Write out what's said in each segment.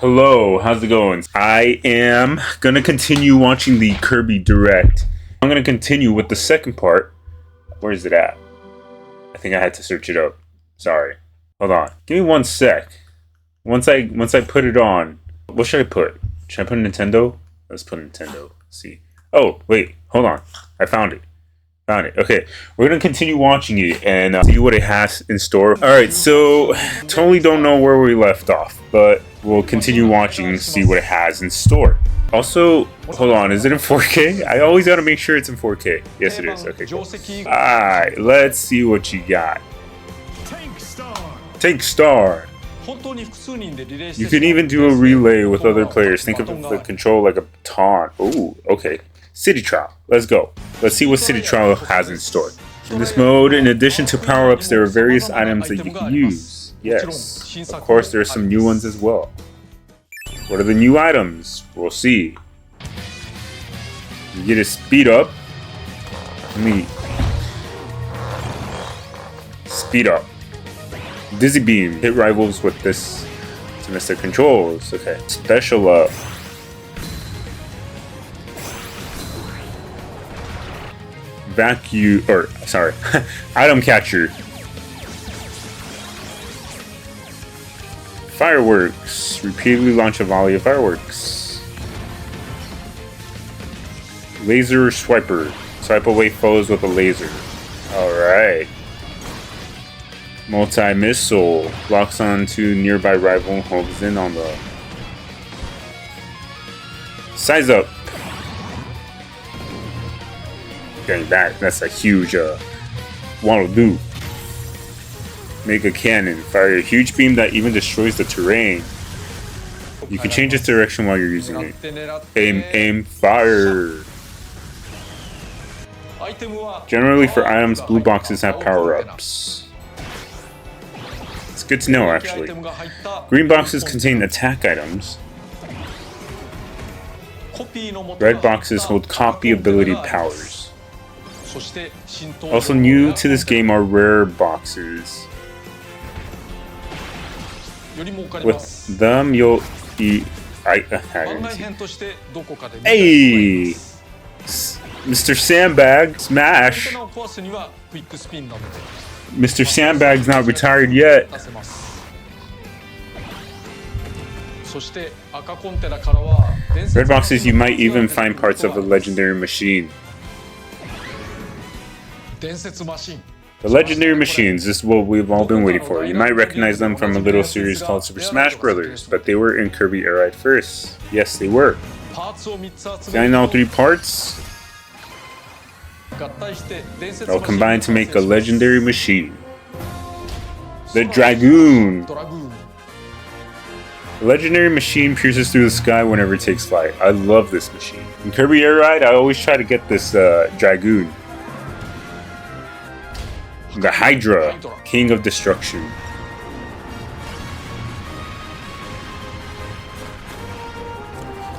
Hello, how's it going? I am gonna continue watching the Kirby Direct. I'm gonna continue with the second part. Where is it at? I think I had to search it up. Sorry. Hold on. Give me one sec. Once I put it on, what should I put? Should I put Nintendo? Let's put Nintendo. Let's see. Oh, wait, hold on. I found it. Okay, we're gonna continue watching it and see what it has in store. Alright, so totally don't know where we left off, but we'll continue watching and see what it has in store. Also, hold on, is it in 4K? I always gotta make sure it's in 4K. Yes, it is. Okay, cool. Alright, let's see what you got. Tank Star. You can even do a relay with other players. Think of the control like a baton. Ooh, okay. City Trial. Let's go. Let's see what City Trial has in store. In this mode, in addition to power-ups, there are various items that you can use. Yes. Of course, there are some new ones as well. What are the new items? We'll see. You get a speed up. Speed up. Dizzy Beam. Hit rivals with this to miss their controls. Okay. Special up. Vacuum, or sorry, item catcher. Fireworks. Repeatedly launch a volley of fireworks. Laser swiper. Swipe away foes with a laser. Alright. Multi-missile. Locks onto nearby rival and holds in on the. Size up. Getting back, that's a huge wall of do. Make a cannon. Fire a huge beam that even destroys the terrain. You can change its direction while you're using it. Aim, fire. Generally for items, blue boxes have power-ups. It's good to know, actually. Green boxes contain attack items. Red boxes hold copy ability powers. Also new to this game are rare boxes. With them, you'll eat. Hey, Mr. Sandbag, smash. Mr. Sandbag's not retired yet. Red boxes, you might even find parts of a legendary machine. The legendary machines, this is what we've all been waiting for. You might recognize them from a little series called Super Smash Bros., but they were in Kirby Air Riders first. Yes, they were. Getting all three parts, they'll combine to make a legendary machine. The Dragoon. The legendary machine pierces through the sky whenever it takes flight. I love this machine. In Kirby Air Ride, I always try to get this Dragoon. The Hydra, King of Destruction.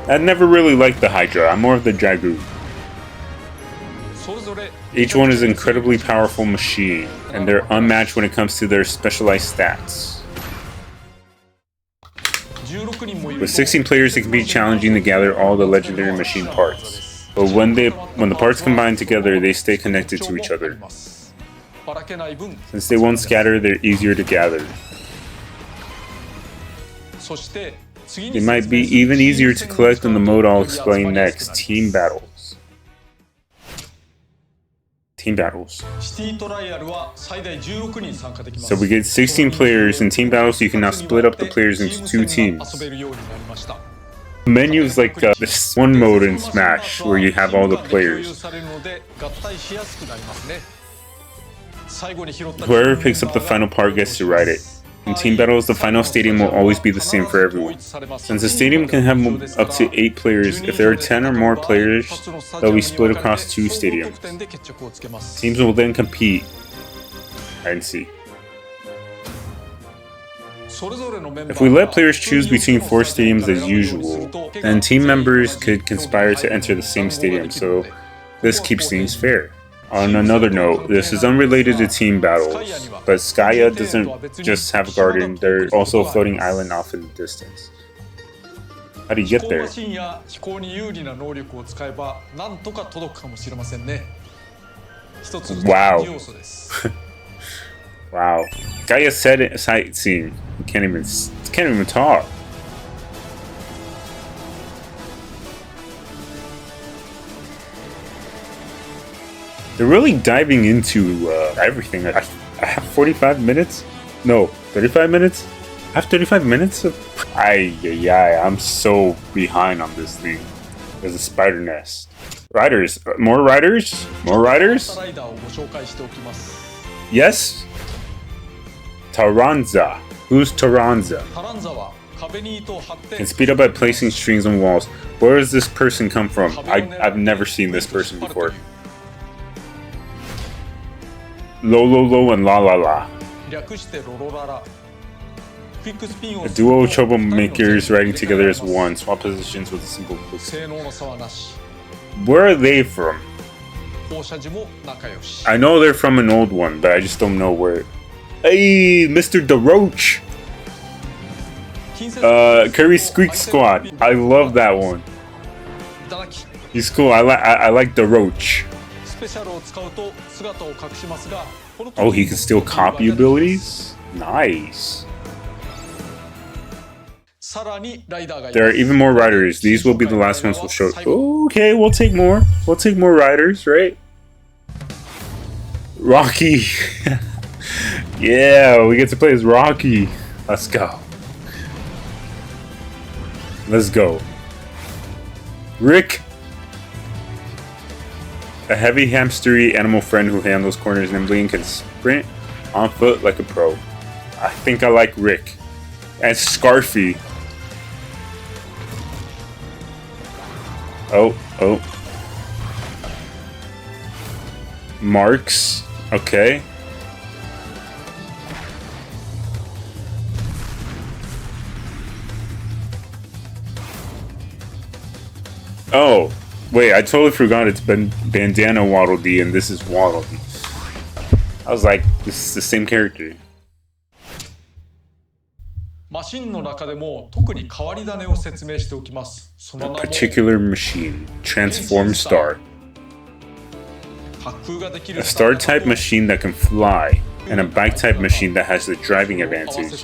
I never really liked the Hydra, I'm more of the Dragoon. Each one is an incredibly powerful machine, and they're unmatched when it comes to their specialized stats. With 16 players, it can be challenging to gather all the legendary machine parts. But when the parts combine together, they stay connected to each other. Since they won't scatter, they're easier to gather. They might be even easier to collect in the mode I'll explain next, Team Battles. Team Battles. So we get 16 players in Team Battles, so you can now split up the players into two teams. The menu is like this one mode in Smash, where you have all the players. Whoever picks up the final part gets to ride it. In Team Battles, the final stadium will always be the same for everyone. Since the stadium can have up to 8 players, if there are 10 or more players, they'll be split across 2 stadiums. Teams will then compete. Hide and seek. If we let players choose between 4 stadiums as usual, then team members could conspire to enter the same stadium, so this keeps things fair. On another note, this is unrelated to team battles, but Skya doesn't just have a garden, there's also a floating island off in the distance. How do you get there? 飛行マシンや飛行に有利な能力を使えばなんとか届くかもしれませんね。一つの要素です。Wow. Gaia said it sightseeing. Can't even talk. They're really diving into everything. I have 45 minutes? No, 35 minutes? I have 35 minutes of... I'm so behind on this thing. There's a spider nest. Riders. More riders? More riders? Yes? Taranza. Who's Taranza? Can speed up by placing strings on walls. Where does this person come from? I've never seen this person before. Lo and La. A duo of troublemakers riding together as one. Swap positions with a simple push. Where are they from? I know they're from an old one, but I just don't know where. Hey, Mr. DeRoach! Kirby Squeak Squad. I love that one. He's cool. I like DeRoach. Oh, he can still copy abilities? Nice. There are even more riders. These will be the last ones we'll show. Okay, we'll take more. We'll take more riders, right? Rocky. Yeah, we get to play as Rocky. Let's go. Let's go. Rick. A heavy hamstery animal friend who handles corners nimbly and can sprint on foot like a pro. I think I like Rick. And Scarfy. Oh. Marks. Okay. Oh. Wait, I totally forgot it's Bandana Waddle Dee and this is Waddle Dee. I was like, this is the same character. A particular machine, Transform Star. A star type machine that can fly, and a bike type machine that has the driving advantage.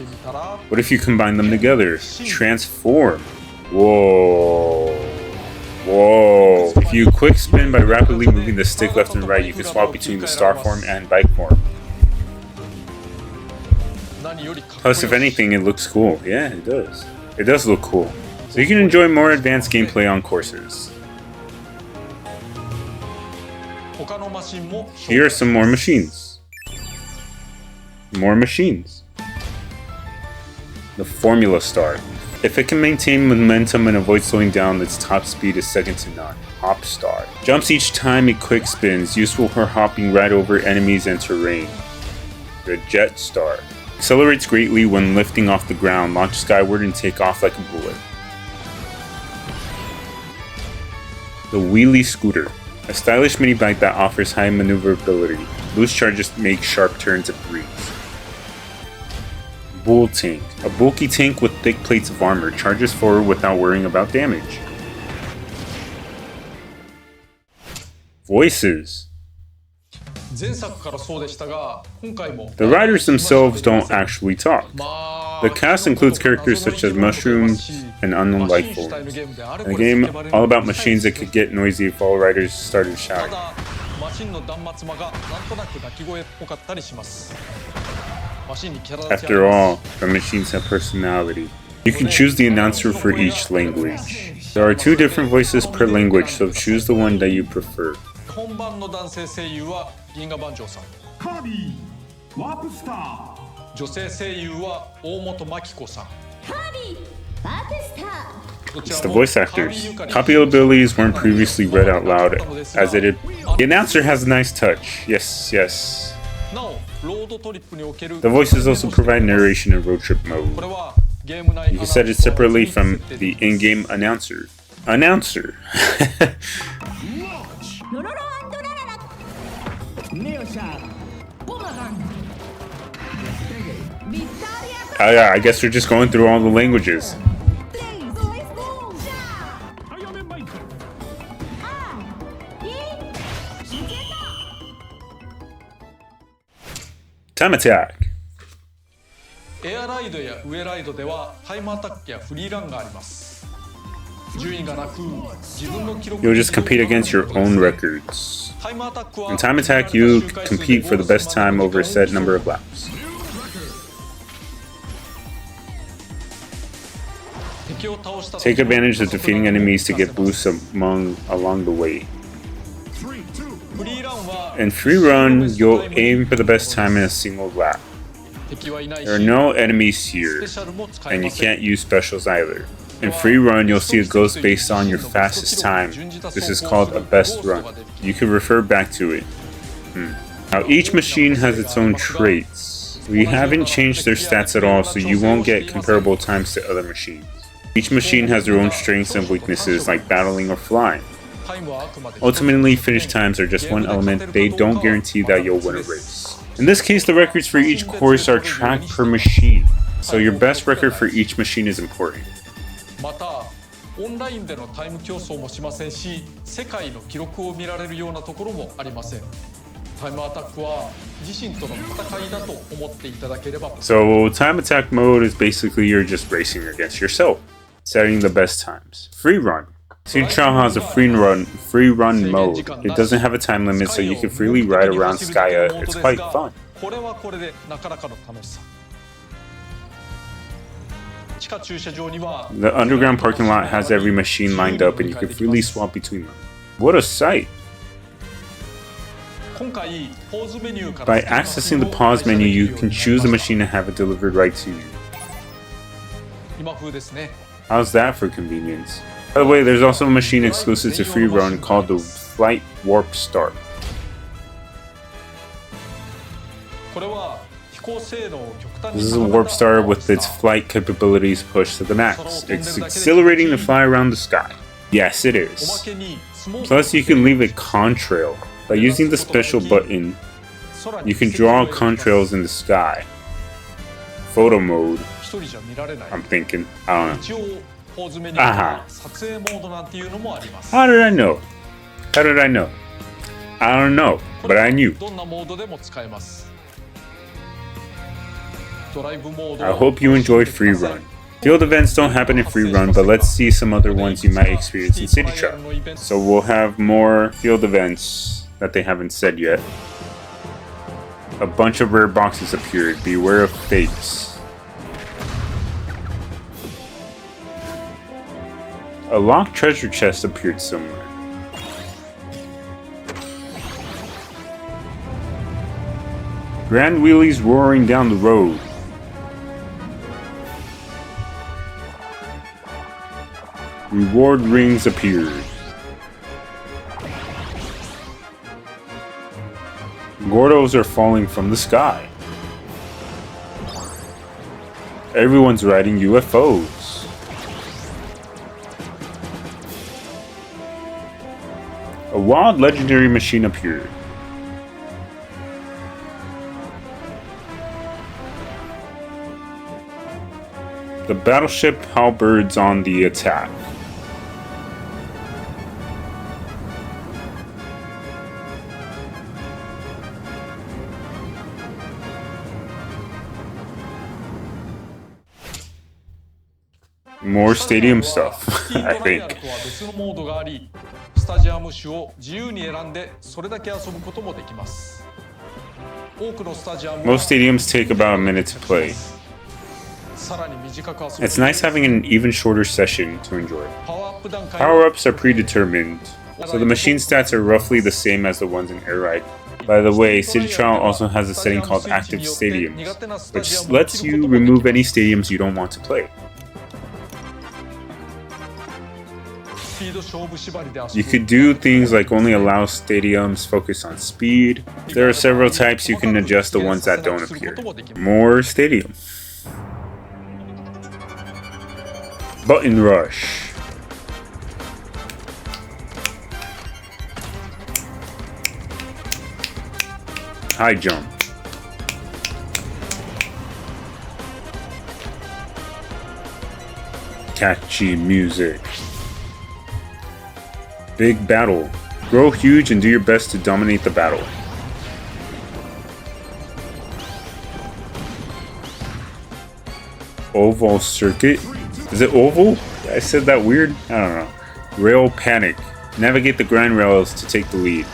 What if you combine them together? Transform. Whoa. If you quick spin by rapidly moving the stick left and right, you can swap between the star form and bike form. Plus, if anything, it looks cool. Yeah, it does. It does look cool. So you can enjoy more advanced gameplay on courses. Here are some more machines. More machines. The Formula Star. If it can maintain momentum and avoid slowing down, its top speed is second to none. Hop Star. Jumps each time it quick spins, useful for hopping right over enemies and terrain. The Jet Star. Accelerates greatly when lifting off the ground, launch skyward and take off like a bullet. The Wheelie Scooter. A stylish mini bike that offers high maneuverability. Loose charges make sharp turns a breeze. Bull Tank. A bulky tank with thick plates of armor, charges forward without worrying about damage. Voices. The riders themselves don't actually talk. The cast includes characters such as mushrooms and unknown life forms. In the game, all about machines that could get noisy if all riders started shouting. After all, the machines have personality. You can choose the announcer for each language. There are 2 different voices per language, so choose the one that you prefer. Kirby, Warp Star. It's the voice actors. Copy abilities weren't previously read out loud, as it did. The announcer has a nice touch. Yes. The voices also provide narration in road trip mode. You can set it separately from the in-game announcer. I guess we're just going through all the languages. Time attack. エアライドやウエライドではタイムアタックやフリーランがあります。順位がなく自分の記録 You'll just compete against your own records. In time attack, you compete for the best time over a set number of laps. Take advantage of defeating enemies to get boosts along the way. In free run, you'll aim for the best time in a single lap. There are no enemies here, and you can't use specials either. In free run, you'll see a ghost based on your fastest time. This is called a best run. You can refer back to it. Now, each machine has its own traits. We haven't changed their stats at all, so you won't get comparable times to other machines. Each machine has their own strengths and weaknesses, like battling or flying. Ultimately, finish times are just one element. They don't guarantee that you'll win a race. In this case, the records for each course are tracked per machine, so your best record for each machine is important. またオンラインでのタイム競争もしませんし、世界の記録を見られるようなところもありません。タイムアタックは自身との戦いだと思っていただければ。So time attack mode is basically you're just racing against yourself, setting the best times. Free run. Seed Trial has a free run mode. It doesn't have a time limit, so you can freely ride around Skya. It's quite fun. これはこれでなかなかの楽しさ。The underground parking lot has every machine lined up and you can freely swap between them. What a sight! By accessing the pause menu, you can choose a machine and have it delivered right to you. How's that for convenience? By the way, there's also a machine exclusive to free run called the Flight Warp Star. This is a warp star with its flight capabilities pushed to the max. It's exhilarating to fly around the sky. Yes, it is. Plus, you can leave a contrail. By using the special button, you can draw contrails in the sky. Photo mode. I'm thinking. I don't know. Aha. How did I know? How did I know? I don't know, but I knew. I hope you enjoyed free run. Field events don't happen in free run, but let's see some other ones you might experience in City Trial. So we'll have more field events that they haven't said yet. A bunch of rare boxes appeared. Beware of fakes. A locked treasure chest appeared somewhere. Grand wheelies roaring down the road. Reward rings appeared. Gordos are falling from the sky. Everyone's riding UFOs. A wild legendary machine appeared. The battleship halberds on the attack. More stadium stuff, I think. Most stadiums take about a minute to play. It's nice having an even shorter session to enjoy. Power-ups are predetermined, so the machine stats are roughly the same as the ones in Air Ride. By the way, City Trial also has a setting called Active Stadiums, which lets you remove any stadiums you don't want to play. You could do things like only allow stadiums focus on speed. There are several types. You can adjust the ones that don't appear. More stadium. Button rush. High jump. Catchy music. Big battle. Grow huge and do your best to dominate the battle. Oval circuit. Is it oval? I said that weird? I don't know. Rail panic. Navigate the grind rails to take the lead.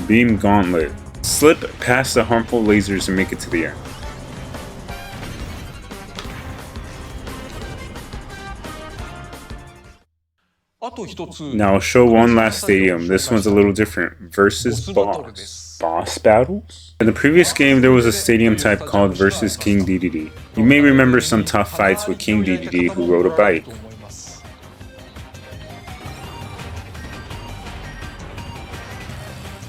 Beam gauntlet. Slip past the harmful lasers and make it to the end. Now I'll show one last stadium. This one's a little different. Versus boss. Boss battles? In the previous game, there was a stadium type called Versus King DDD. You may remember some tough fights with King DDD who rode a bike.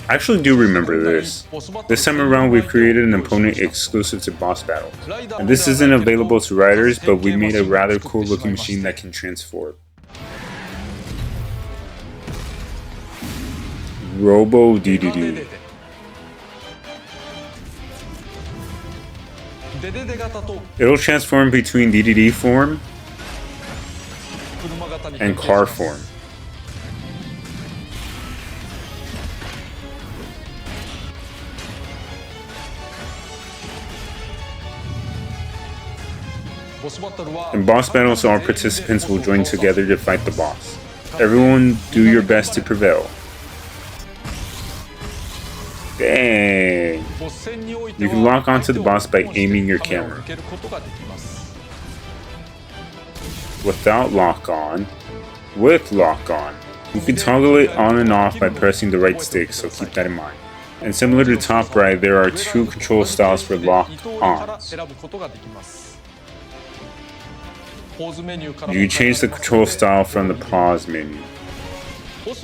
I actually do remember this. This time around we created an opponent exclusive to boss battle. And this isn't available to riders, but we made a rather cool looking machine that can transform. Robo DDD. It'll transform between DDD form and car form. In boss battles, all participants will join together to fight the boss. Everyone do your best to prevail. Dang! You can lock onto the boss by aiming your camera. Without lock on. With lock on. You can toggle it on and off by pressing the right stick, so keep that in mind. And similar to top right, there are two control styles for lock-ons. You can change the control style from the pause menu. Once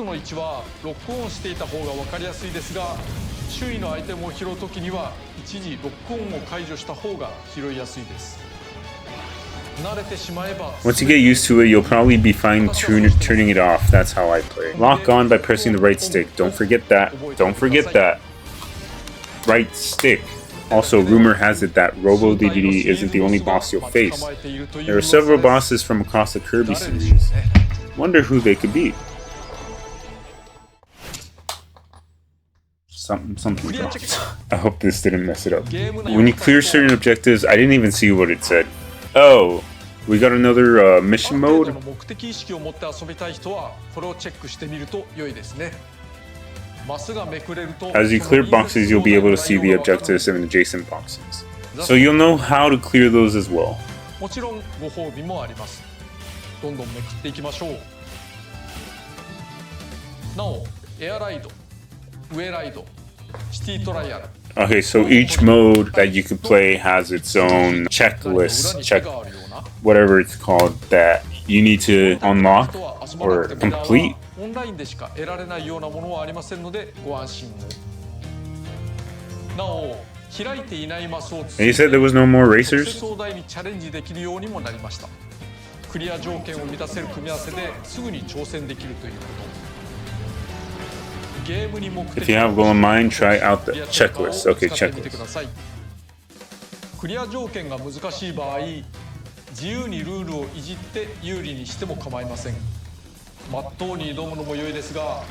you get used to it, you'll probably be fine turning it off. That's how I play. Lock on by pressing the right stick. Don't forget that. Don't forget that. Right stick. Also, rumor has it that Robo DDD isn't the only boss you'll face. There are several bosses from across the Kirby series. Wonder who they could be. Something dropped. I hope this didn't mess it up. When you clear certain objectives, I didn't even see what it said. Oh, we got another mission mode? As you clear boxes, you'll be able to see the objectives in adjacent boxes. So you'll know how to clear those as well. Okay, so each mode that you can play has its own checklist, whatever it's called, that you need to unlock or complete. And you said there was no more racers? If you have goal in mind, try out the checklist. Okay, checklist. クリア条件が難しい場合、自由にルールをいじって有利にしても構いません。まっとうに挑むのも良いですが、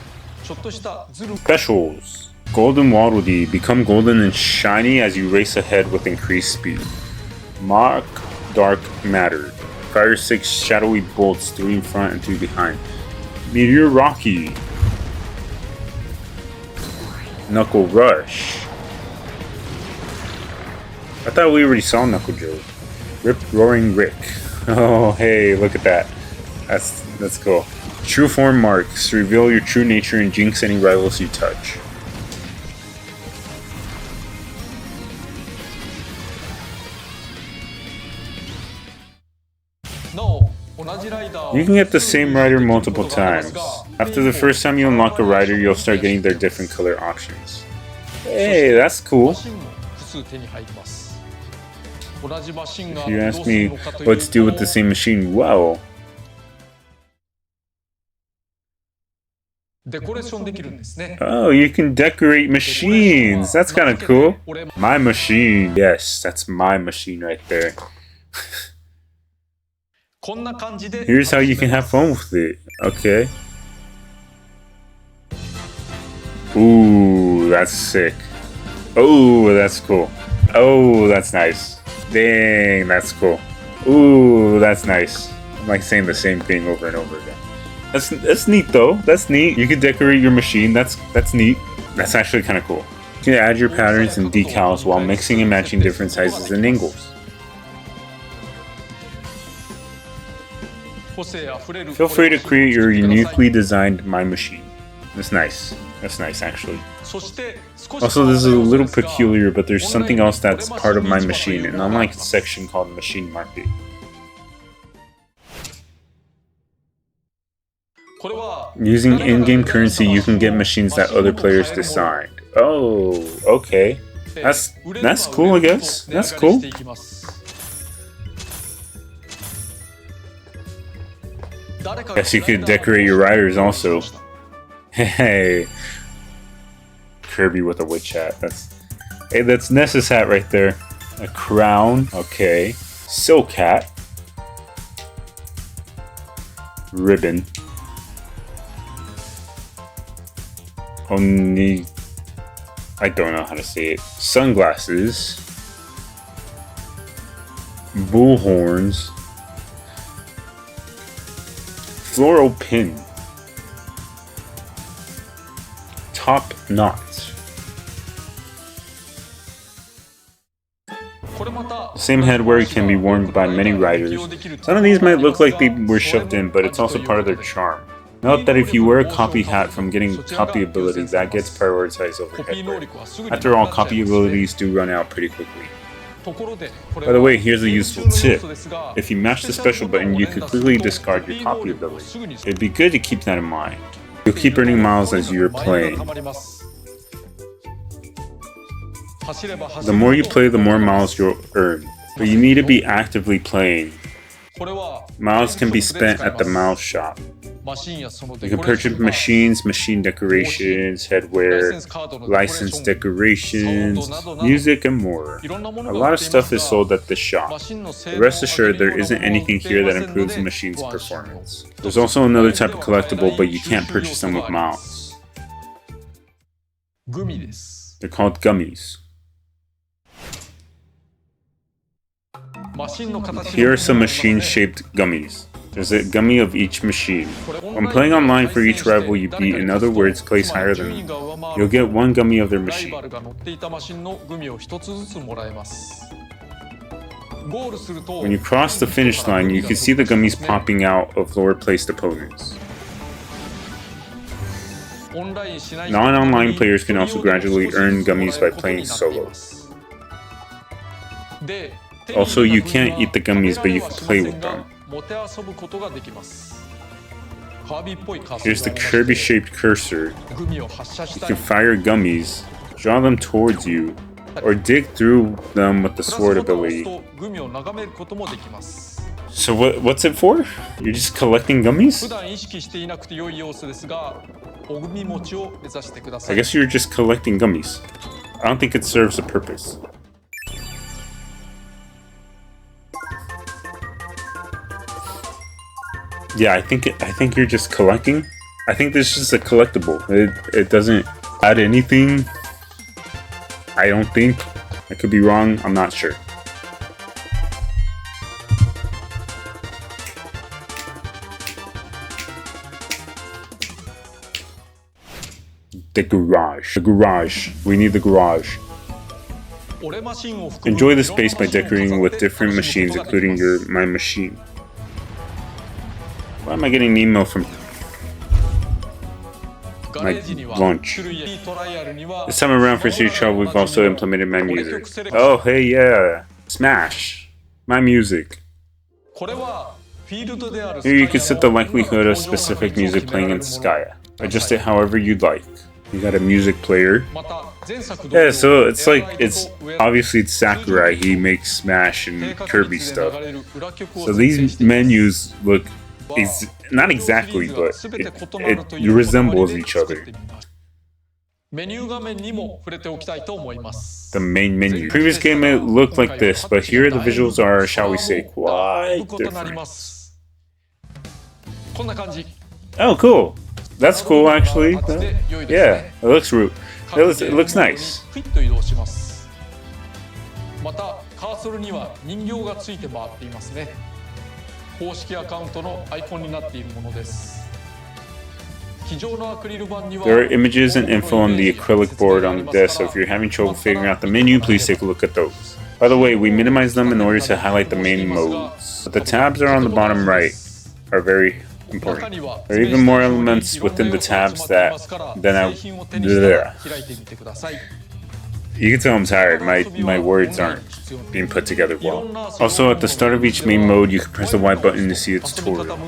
ちょっとしたズル。Specials. Golden Waddle become golden and shiny as you race ahead with increased speed. Mock Dark Matter. Fire 6 shadowy bolts, 3 in front and 2 behind. Meteor Rocky. Knuckle Rush. I thought we already saw Knuckle Joe. Rip Roaring Rick. Oh, hey, look at that. That's cool. True Form Marks. Reveal your true nature and jinx any rivals you touch. You can get the same rider multiple times. After the first time you unlock a rider, you'll start getting their different color options. Hey, that's cool. If you ask me what to do with the same machine, well... Oh, you can decorate machines. That's kind of cool. My machine. Yes, that's my machine right there. Here's how you can have fun with it. Okay. Ooh, that's sick. Oh, that's cool. Oh, that's nice. Dang, that's cool. Ooh, that's nice. I'm like saying the same thing over and over again. That's neat though. That's neat. You can decorate your machine. That's neat. That's actually kind of cool. You can add your patterns and decals while mixing and matching different sizes and angles. Feel free to create your uniquely designed My Machine. That's nice. That's nice, actually. Also, this is a little peculiar, but there's something else that's part of My Machine, an online section called Machine Market. Using in-game currency, you can get machines that other players designed. Oh, okay. That's cool, I guess. That's cool. Guess you could decorate your riders also. Hey, Kirby with a witch hat. That's Nessa's hat right there. A crown. Okay. Silk hat. Ribbon. Only I don't know how to say it. Sunglasses. Bull horns. Floral pin. Top knot. Same headwear can be worn by many riders. Some of these might look like they were shoved in, but it's also part of their charm. Note that if you wear a copy hat from getting copy ability, that gets prioritized over headwear. After all, copy abilities do run out pretty quickly. By the way, here's a useful tip. If you mash the special button, you could quickly discard your copy ability. It'd be good to keep that in mind. You'll keep earning miles as you're playing. The more you play, the more miles you'll earn. But you need to be actively playing. Miles can be spent at the Miles Shop. You can purchase machines, machine decorations, headwear, license decorations, music, and more. A lot of stuff is sold at the shop. But rest assured, there isn't anything here that improves the machine's performance. There's also another type of collectible, but you can't purchase them with miles. They're called gummies. Here are some machine-shaped gummies. There's a gummy of each machine. When playing online for each rival you beat, in other words, place higher than them, you'll get one gummy of their machine. When you cross the finish line, you can see the gummies popping out of lower-placed opponents. Non-online players can also gradually earn gummies by playing solo. Also, you can't eat the gummies, but you can play with them. Here's the Kirby-shaped cursor. You can fire gummies, draw them towards you, or dig through them with the sword ability. So what's it for? You're just collecting gummies? I guess you're just collecting gummies. I don't think it serves a purpose. Yeah, I think you're just collecting. I think this is a collectible. It doesn't add anything. I don't think. I could be wrong. I'm not sure. The garage. The garage. We need the garage. Enjoy the space by decorating with different machines, including your My Machine. Why am I getting an email from my lunch? This time around for City Travel, we've also implemented My Music. Oh, hey, yeah. Smash. My Music. Here you can set the likelihood of specific music playing in Skya. Adjust it however you'd like. You got a music player. Yeah, so it's obviously it's Sakurai. He makes Smash and Kirby stuff. So these menus look not exactly, but it resembles each other. The main menu. Previous game it looked like this, but here the visuals are, shall we say, quite different. Oh, cool. That's cool, actually. Yeah, it looks nice. クイッと移動します。またカーソルには人形がついて回っていますね。公式アカウントのアイコンになっているものです。 There are images and info on the acrylic board on the desk, so if you're having trouble figuring out the menu, please take a look at those. By the way, we minimized them in order to highlight the main modes, but the tabs are on the bottom right are very important. There are even more elements within the tabs than You can tell I'm tired, my words aren't being put together well. Also, at the start of each main mode, you can press the Y button to see its tutorial.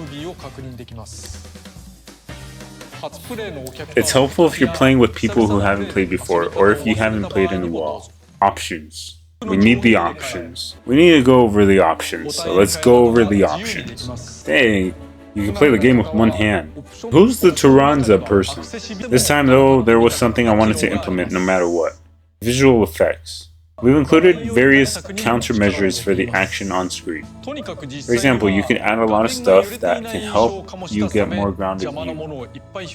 It's helpful if you're playing with people who haven't played before, or if you haven't played in a while. Options. We need the options. We need to go over the options, so let's go over the options. Dang, you can play the game with one hand. Who's the Taranza person? This time though, there was something I wanted to implement no matter what. Visual effects. We've included various countermeasures for the action on screen. For example, you can add a lot of stuff that can help you get more grounded view.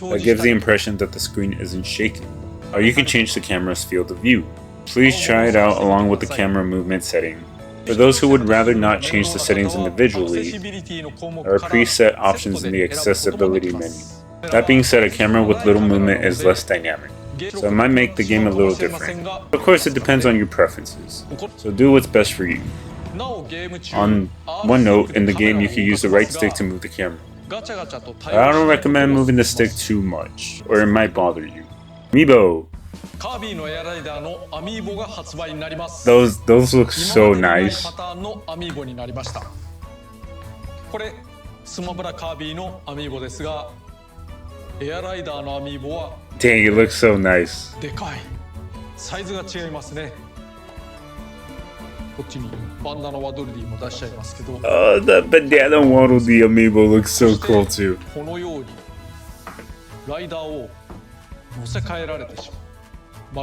That gives the impression that the screen isn't shaking. Or you can change the camera's field of view. Please try it out along with the camera movement setting. For those who would rather not change the settings individually, there are preset options in the accessibility menu. That being said, a camera with little movement is less dynamic, so it might make the game a little different. Of course, it depends on your preferences, so do what's best for you. On one note, in the game you can use the right stick to move the camera. I don't recommend moving the stick too much, or it might bother you. Amiibo! Those look so nice. Dang, it looks so nice. Oh, the banana Waddle Dee amiibo looks so cool too. The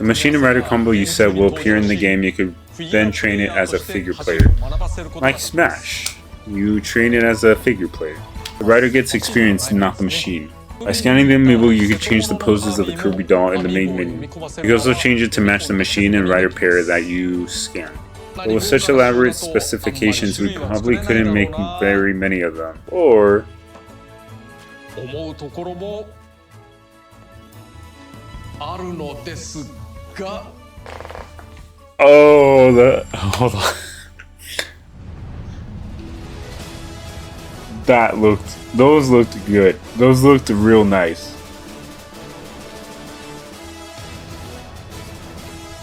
machine and rider combo you said will appear in the game. You could then train it as a figure player. Like Smash, you train it as a figure player. The rider gets experience, not the machine. By scanning the amiibo, you can change the poses of the Kirby doll in the main menu. You can also change it to match the machine and rider pair that you scan. But with such elaborate specifications, we probably couldn't make very many of them. Or... Oh, hold on. Those looked good. Those looked real nice.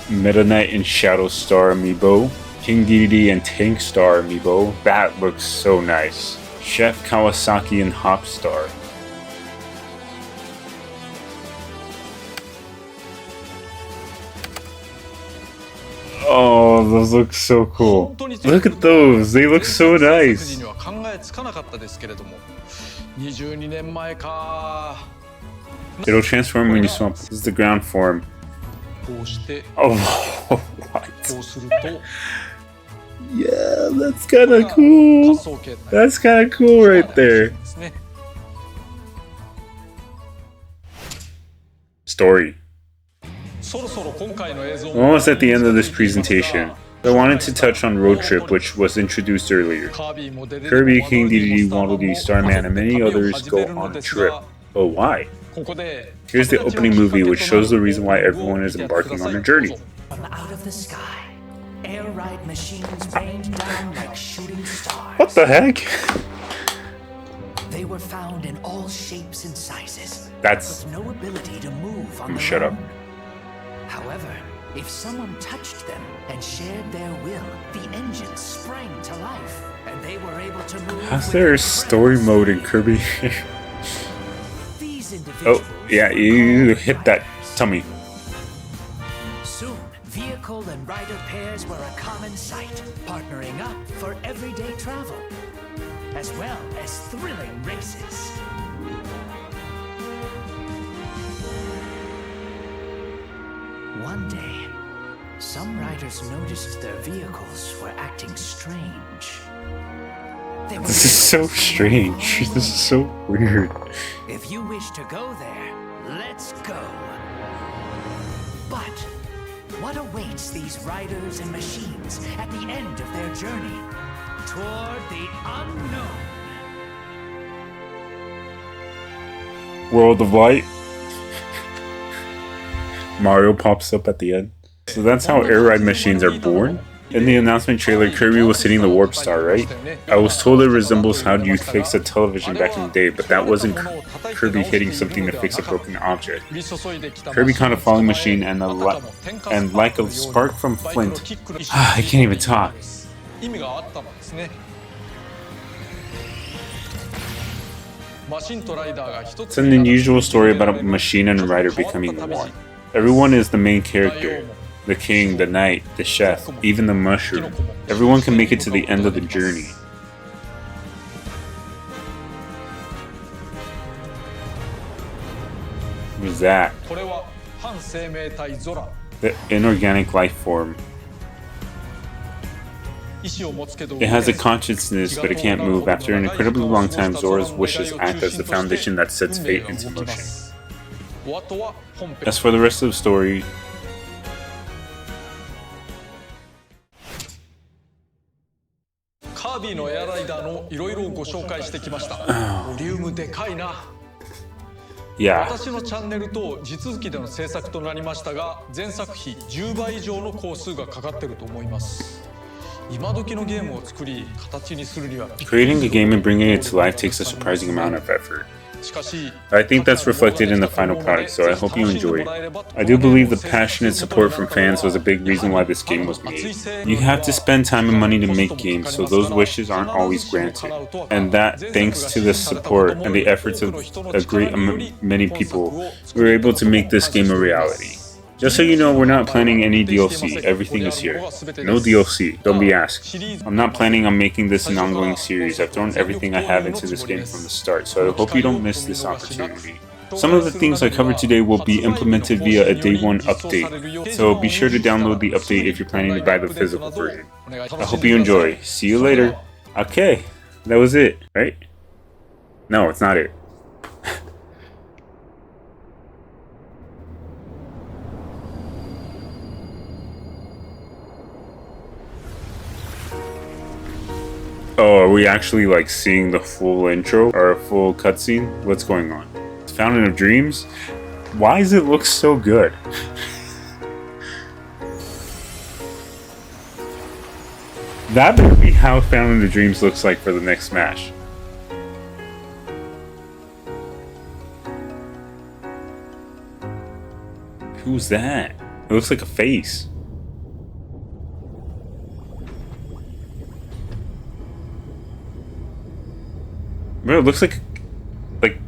Meta Knight and Shadow Star amiibo. King Dedede and Tank Star amiibo. That looks so nice. Chef Kawasaki and Hop Star. Oh, those look so cool. Look at those. They look so nice. It'll transform when you swamp. This is the ground form. Oh, what? Yeah, that's kind of cool. That's kind of cool right there. Story. We're almost at the end of this presentation. I wanted to touch on Road Trip, which was introduced earlier. Kirby, King Dedede, Waddle Dee, Starman, and many others go on a trip. But why? Here's the opening movie, which shows the reason why everyone is embarking on a journey. From out of the sky, air ride machines rained down like shooting stars. What the heck? They were found in all shapes and sizes. That's... with no ability to move on their Shut up. own. However, if someone touched them and shared their will, the engines sprang to life, and they were able to move. How's there a story mode in Kirby? Oh, yeah, you hit that tummy. Soon, vehicle and rider pairs were a common sight, partnering up for everyday travel, as well as thrilling races. One day, some riders noticed their vehicles were acting strange. There This is so strange. This is so weird. If you wish to go there, let's go. But what awaits these riders and machines at the end of their journey toward the unknown? World of Light. Mario pops up at the end. So that's how air ride machines are born. In the announcement trailer, Kirby was hitting the warp star, right? I was told it resembles how you'd fix a television back in the day, but that wasn't Kirby hitting something to fix a broken object. Kirby caught a falling machine and like a spark from flint. I can't even talk. It's an unusual story about a machine and a rider becoming one. Everyone is the main character. The king, the knight, the chef, even the mushroom. Everyone can make it to the end of the journey. What is that? The inorganic life form. It has a consciousness, but it can't move. After an incredibly long time, Zora's wishes act as the foundation that sets fate into motion. As for the rest of the story, Kirby のエアライダーのいろいろご紹介してきました。ボリュームでかいな。yeah. 私のチャンネルと地続きでの制作となりましたが、前作比10倍以上の工数がかかってると思います。今時のゲームを作り、形にするには Creating a game and bringing it to life takes a surprising amount of effort. I think that's reflected in the final product, so I hope you enjoy it. I do believe the passionate support from fans was a big reason why this game was made. You have to spend time and money to make games, so those wishes aren't always granted. And that, thanks to the support and the efforts of a great many people, we were able to make this game a reality. Just so you know, we're not planning any DLC, everything is here. No DLC, don't be asked. I'm not planning on making this an ongoing series. I've thrown everything I have into this game from the start, so I hope you don't miss this opportunity. Some of the things I covered today will be implemented via a day one update, so be sure to download the update if you're planning to buy the physical version. I hope you enjoy. See you later. Okay, that was it, right? No, it's not it. Oh, are we actually like seeing the full intro or a full cutscene? What's going on? Fountain of Dreams? Why does it look so good? That better be how Fountain of Dreams looks like for the next Smash. Who's that? It looks like a face. Bro, it looks like it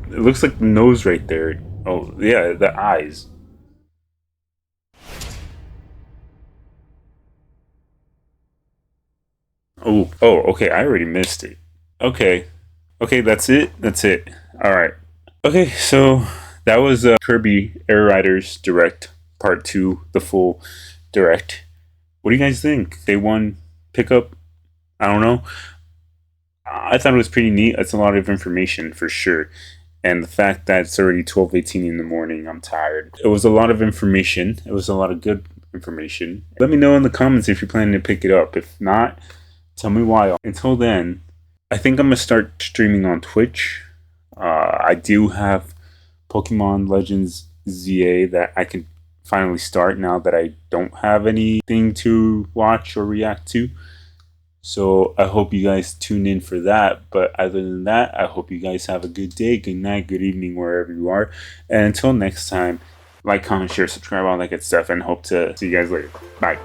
looks like the nose right there. Oh yeah, the eyes. Oh, okay, I already missed it. Okay, that's it. All right. Okay, so that was Kirby Air Riders Direct Part 2, the full Direct. What do you guys think? Day 1 pickup? I don't know. I thought it was pretty neat. It's a lot of information for sure. And the fact that it's already 12:18 in the morning, I'm tired. It was a lot of information. It was a lot of good information. Let me know in the comments if you're planning to pick it up. If not, tell me why. Until then, I think I'm going to start streaming on Twitch. I do have Pokemon Legends ZA that I can finally start now that I don't have anything to watch or react to. So I hope you guys tune in for that. But other than that, I hope you guys have a good day, good night, good evening, wherever you are. And until next time, like, comment, share, subscribe, all that good stuff, and hope to see you guys later. Bye.